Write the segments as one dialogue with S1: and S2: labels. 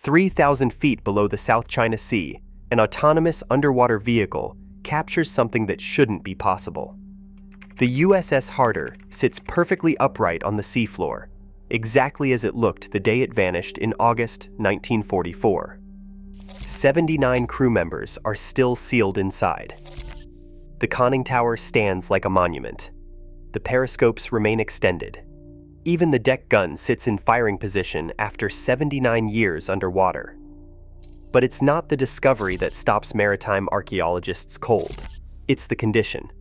S1: 3,000 feet below the South China Sea, an autonomous underwater vehicle captures something that shouldn't be possible. The USS Harder sits perfectly upright on the seafloor, exactly as it looked the day it vanished in August 1944. 79 crew members are still sealed inside. The conning tower stands like a monument. The periscopes remain extended. Even the deck gun sits in firing position after 79 years underwater. But it's not the discovery that stops maritime archaeologists cold. It's the condition.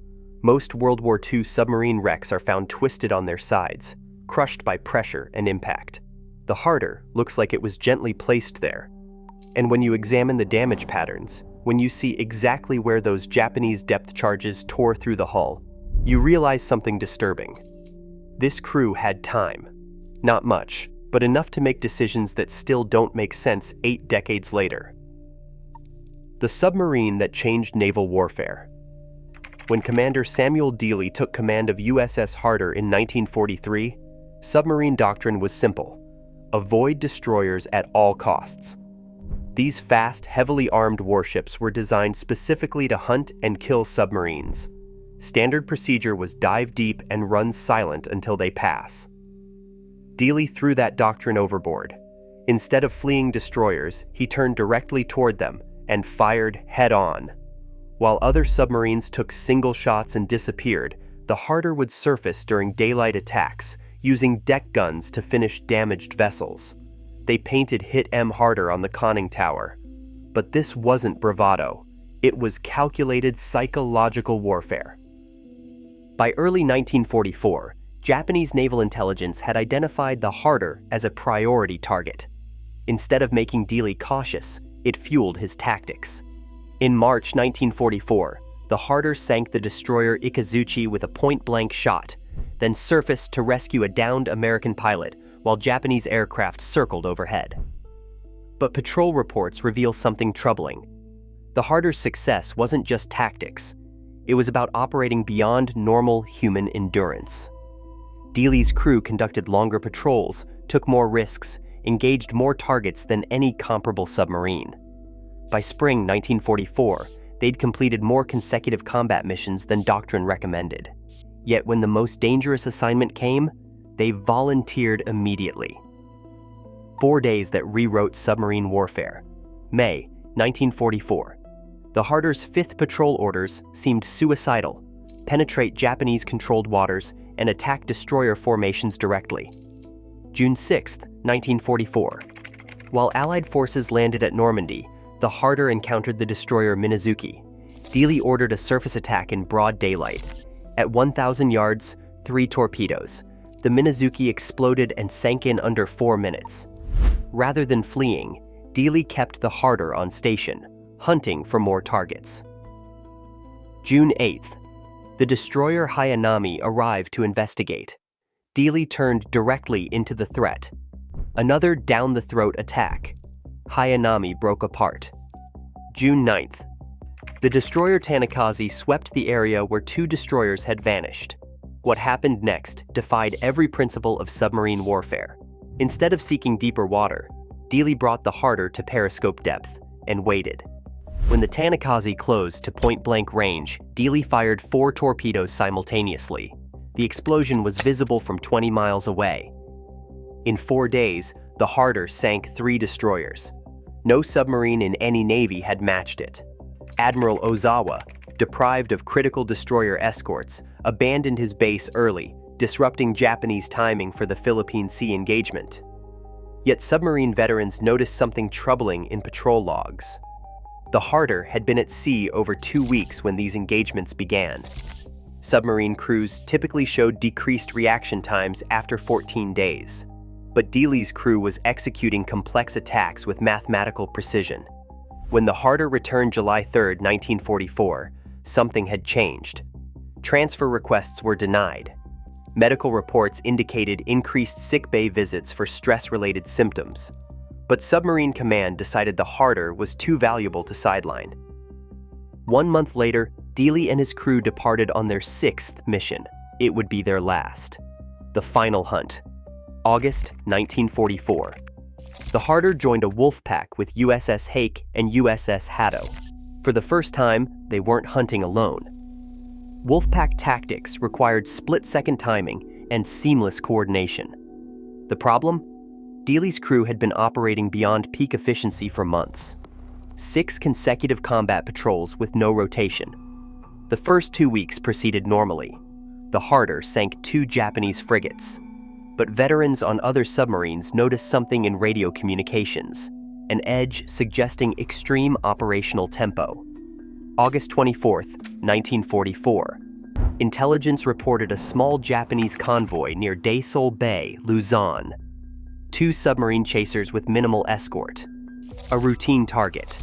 S1: Most World War II submarine wrecks are found twisted on their sides, crushed by pressure and impact. The Harder looks like it was gently placed there. And when you examine the damage patterns, when you see exactly where those Japanese depth charges tore through the hull, you realize something disturbing. This crew had time. Not much, but enough to make decisions that still don't make sense 8 decades later. The submarine that changed naval warfare. When Commander Samuel Dealey took command of USS Harder in 1943, submarine doctrine was simple: avoid destroyers at all costs. These fast, heavily armed warships were designed specifically to hunt and kill submarines. Standard procedure was dive deep and run silent until they pass. Dealey threw that doctrine overboard. Instead of fleeing destroyers, he turned directly toward them and fired head-on. While other submarines took single shots and disappeared, the Harder would surface during daylight attacks, using deck guns to finish damaged vessels. They painted Hit M Harder on the conning tower. But this wasn't bravado. It was calculated psychological warfare. By early 1944, Japanese naval intelligence had identified the Harder as a priority target. Instead of making Dealey cautious, it fueled his tactics. In March 1944, the Harder sank the destroyer Ikazuchi with a point-blank shot, then surfaced to rescue a downed American pilot while Japanese aircraft circled overhead. But patrol reports reveal something troubling. The Harder's success wasn't just tactics. It was about operating beyond normal human endurance. Dealey's crew conducted longer patrols, took more risks, engaged more targets than any comparable submarine. By spring 1944, they'd completed more consecutive combat missions than doctrine recommended. Yet when the most dangerous assignment came, they volunteered immediately. 4 days that rewrote submarine warfare. May 1944. The Harder's 5th patrol orders seemed suicidal: penetrate Japanese-controlled waters and attack destroyer formations directly. June 6, 1944. While Allied forces landed at Normandy, the Harder encountered the destroyer Minazuki. Dealey ordered a surface attack in broad daylight. At 1,000 yards, 3 torpedoes. The Minazuki exploded and sank in under 4 minutes. Rather than fleeing, Dealey kept the Harder on station, hunting for more targets. June 8th. The destroyer Hayanami arrived to investigate. Dealey turned directly into the threat. Another down-the-throat attack. Hayanami broke apart. June 9th. The destroyer Tanikaze swept the area where 2 destroyers had vanished. What happened next defied every principle of submarine warfare. Instead of seeking deeper water, Dealey brought the Harder to periscope depth and waited. When the Tanikaze closed to point-blank range, Dealey fired 4 torpedoes simultaneously. The explosion was visible from 20 miles away. In 4 days, the Harder sank 3 destroyers. No submarine in any navy had matched it. Admiral Ozawa, deprived of critical destroyer escorts, abandoned his base early, disrupting Japanese timing for the Philippine Sea engagement. Yet submarine veterans noticed something troubling in patrol logs. The Harder had been at sea over 2 weeks when these engagements began. Submarine crews typically showed decreased reaction times after 14 days. But Dealey's crew was executing complex attacks with mathematical precision. When the Harder returned July 3, 1944, something had changed. Transfer requests were denied. Medical reports indicated increased sickbay visits for stress-related symptoms. But Submarine Command decided the Harder was too valuable to sideline. 1 month later, Dealey and his crew departed on their 6th mission. It would be their last. The final hunt. August 1944. The Harder joined a wolf pack with USS Hake and USS Harder. For the first time, they weren't hunting alone. Wolfpack tactics required split-second timing and seamless coordination. The problem? Dealey's crew had been operating beyond peak efficiency for months. 6 consecutive combat patrols with no rotation. The first 2 weeks proceeded normally. The Harder sank 2 Japanese frigates. But veterans on other submarines noticed something in radio communications, an edge suggesting extreme operational tempo. August 24, 1944. Intelligence reported a small Japanese convoy near Daesol Bay, Luzon. 2 submarine chasers with minimal escort. A routine target.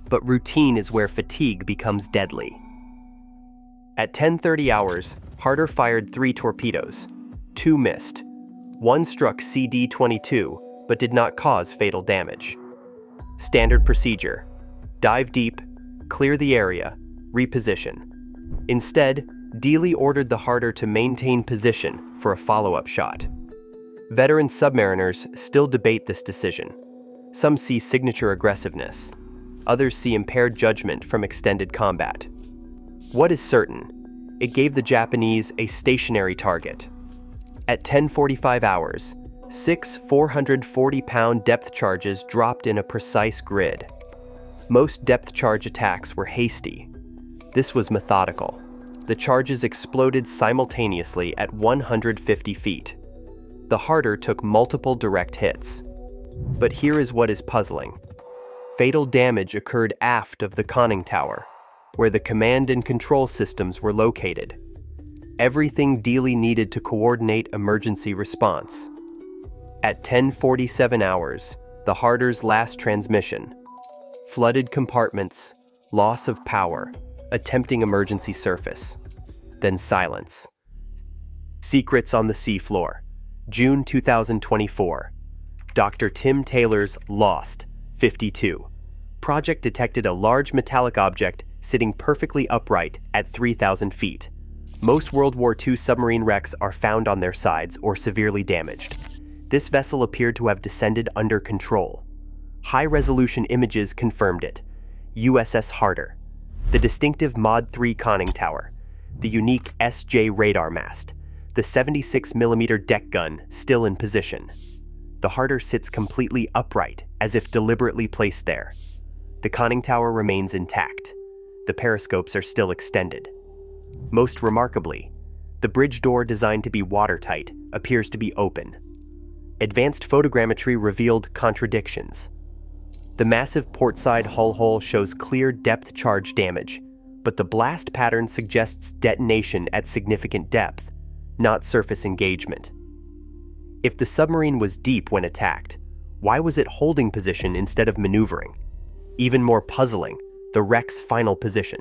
S1: But routine is where fatigue becomes deadly. At 10:30 hours, Harder fired 3 torpedoes. 2 missed. 1 struck CD-22, but did not cause fatal damage. Standard procedure: dive deep, clear the area, reposition. Instead, Dealey ordered the Harder to maintain position for a follow-up shot. Veteran submariners still debate this decision. Some see signature aggressiveness. Others see impaired judgment from extended combat. What is certain? It gave the Japanese a stationary target. At 10:45 hours, 6 440-pound depth charges dropped in a precise grid. Most depth charge attacks were hasty. This was methodical. The charges exploded simultaneously at 150 feet. The Harder took multiple direct hits. But here is what is puzzling. Fatal damage occurred aft of the conning tower, where the command and control systems were located. Everything Dealey needed to coordinate emergency response. At 10:47 hours, the Harder's last transmission. Flooded compartments, loss of power, attempting emergency surface. Then silence. Secrets on the seafloor. June 2024. Dr. Tim Taylor's Lost, 52. Project detected a large metallic object sitting perfectly upright at 3,000 feet. Most World War II submarine wrecks are found on their sides or severely damaged. This vessel appeared to have descended under control. High-resolution images confirmed it. USS Harder. The distinctive Mod 3 conning tower. The unique SJ radar mast. The 76mm deck gun still in position. The Harder sits completely upright, as if deliberately placed there. The conning tower remains intact. The periscopes are still extended. Most remarkably, the bridge door designed to be watertight appears to be open. Advanced photogrammetry revealed contradictions. The massive portside hull hole shows clear depth charge damage, but the blast pattern suggests detonation at significant depth, not surface engagement. If the submarine was deep when attacked, why was it holding position instead of maneuvering? Even more puzzling, the wreck's final position.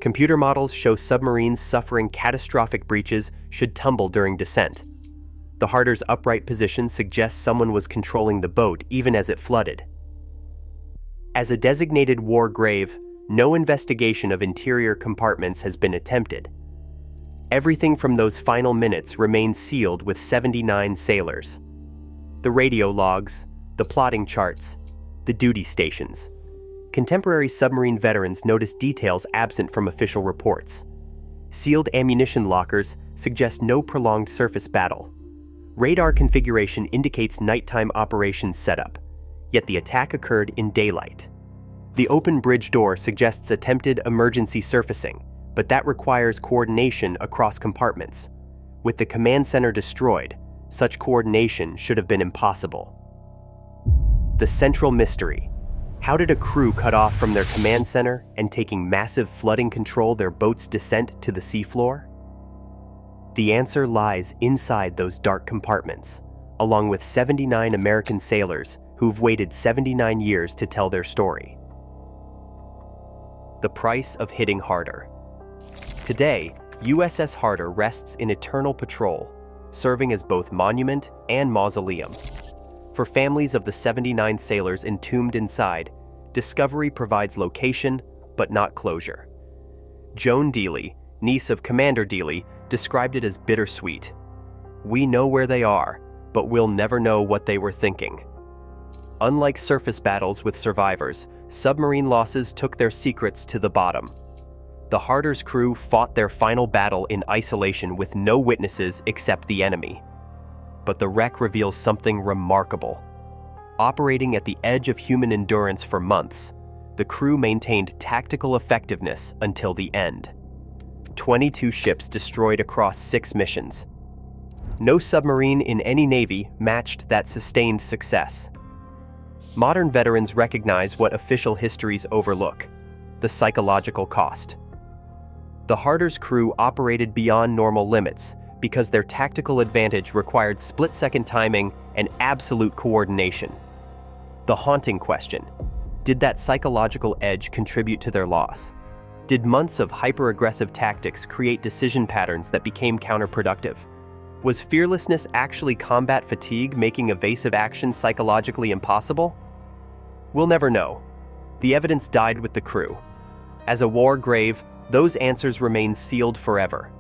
S1: Computer models show submarines suffering catastrophic breaches should tumble during descent. The Harder's upright position suggests someone was controlling the boat even as it flooded. As a designated war grave, no investigation of interior compartments has been attempted. Everything from those final minutes remains sealed with 79 sailors. The radio logs, the plotting charts, the duty stations. Contemporary submarine veterans notice details absent from official reports. Sealed ammunition lockers suggest no prolonged surface battle. Radar configuration indicates nighttime operations setup, yet the attack occurred in daylight. The open bridge door suggests attempted emergency surfacing, but that requires coordination across compartments. With the command center destroyed, such coordination should have been impossible. The central mystery. How did a crew cut off from their command center and taking massive flooding control their boat's descent to the seafloor? The answer lies inside those dark compartments, along with 79 American sailors who've waited 79 years to tell their story. The price of hitting harder. Today, USS Harder rests in eternal patrol, serving as both monument and mausoleum. For families of the 79 sailors entombed inside, Discovery provides location, but not closure. Joan Dealey, niece of Commander Dealey, described it as bittersweet. We know where they are, but we'll never know what they were thinking. Unlike surface battles with survivors, submarine losses took their secrets to the bottom. The Harder's crew fought their final battle in isolation with no witnesses except the enemy. But the wreck reveals something remarkable. Operating at the edge of human endurance for months, the crew maintained tactical effectiveness until the end. 22 ships destroyed across 6 missions. No submarine in any navy matched that sustained success. Modern veterans recognize what official histories overlook: the psychological cost. The Harder's crew operated beyond normal limits because their tactical advantage required split-second timing and absolute coordination. The haunting question: did that psychological edge contribute to their loss? Did months of hyper-aggressive tactics create decision patterns that became counterproductive? Was fearlessness actually combat fatigue, making evasive action psychologically impossible? We'll never know. The evidence died with the crew. As a war grave, those answers remain sealed forever.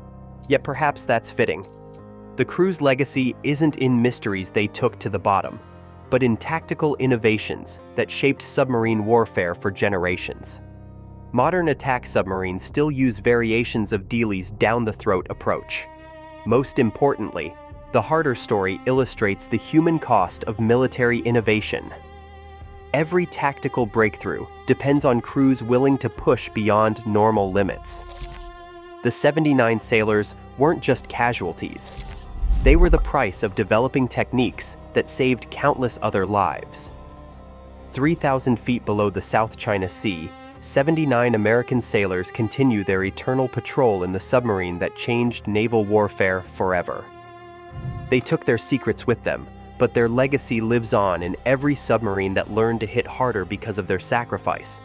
S1: Yet perhaps that's fitting. The crew's legacy isn't in mysteries they took to the bottom, but in tactical innovations that shaped submarine warfare for generations. Modern attack submarines still use variations of Dealey's down-the-throat approach. Most importantly, the Harder story illustrates the human cost of military innovation. Every tactical breakthrough depends on crews willing to push beyond normal limits. The 79 sailors weren't just casualties. They were the price of developing techniques that saved countless other lives. 3,000 feet below the South China Sea, 79 American sailors continue their eternal patrol in the submarine that changed naval warfare forever. They took their secrets with them, but their legacy lives on in every submarine that learned to hit harder because of their sacrifice,